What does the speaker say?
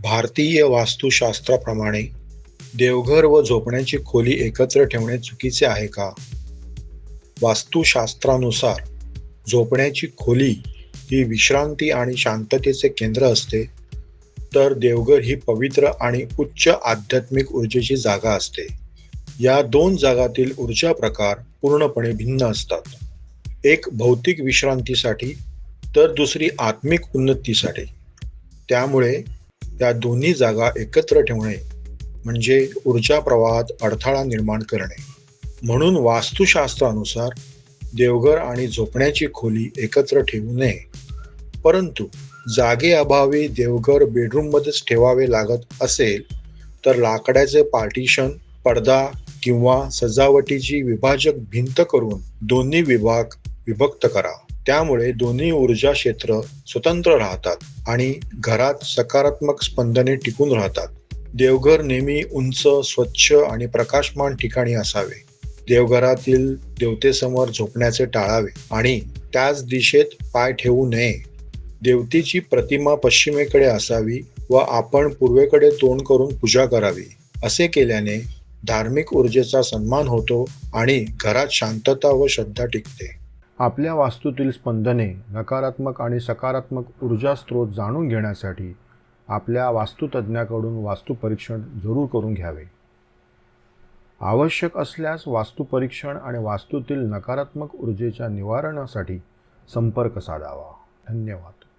भारतीय वास्तुशास्त्राप्रमाणे देवघर व झोपण्याची खोली एकत्र ठेवणे चुकीचे आहे का? वास्तुशास्त्रानुसार झोपण्याची खोली ही विश्रांती आणि शांततेचे केंद्र असते, तर देवघर ही पवित्र आणि उच्च आध्यात्मिक ऊर्जेची जागा असते. या दोन जागातील ऊर्जा प्रकार पूर्णपणे भिन्न असतात. एक भौतिक विश्रांतीसाठी तर दुसरी आत्मिक उन्नतीसाठी. त्यामुळे या दोन्ही जागा एकत्र ठेवणे म्हणजे ऊर्जा प्रवाहात अडथळा निर्माण करणे. म्हणून वास्तुशास्त्रानुसार देवघर आणि झोपण्याची खोली एकत्र ठेवू नये. परंतु जागेअभावी देवघर बेडरूममध्येच ठेवावे लागत असेल तर लाकडाचे पार्टिशन, पडदा किंवा सजावटीची विभाजक भिंत करून दोन्ही विभाग विभक्त करा. त्यामुळे दोन्ही ऊर्जा क्षेत्र स्वतंत्र राहतात आणि घरात सकारात्मक स्पंदने टिकून राहतात. देवघर नेहमी उंच, स्वच्छ आणि प्रकाशमान ठिकाणी असावे. देवघरातील देवतेसमोर झोपण्याचे टाळावे आणि त्याच दिशेत पाय ठेवू नये. देवतेची प्रतिमा पश्चिमेकडे असावी व आपण पूर्वेकडे तोंड करून पूजा करावी. असे केल्याने धार्मिक ऊर्जेचा सन्मान होतो आणि घरात शांतता व श्रद्धा टिकते. आपल्या वास्तूतील स्पंदने, नकारात्मक आणि सकारात्मक ऊर्जा स्रोत जाणून घेण्यासाठी आपल्या वास्तुतज्ञाकडून वास्तुपरीक्षण जरूर करून घ्यावे. आवश्यक असल्यास वास्तुपरीक्षण आणि वास्तूतील नकारात्मक ऊर्जेच्या निवारणासाठी संपर्क साधावा. धन्यवाद.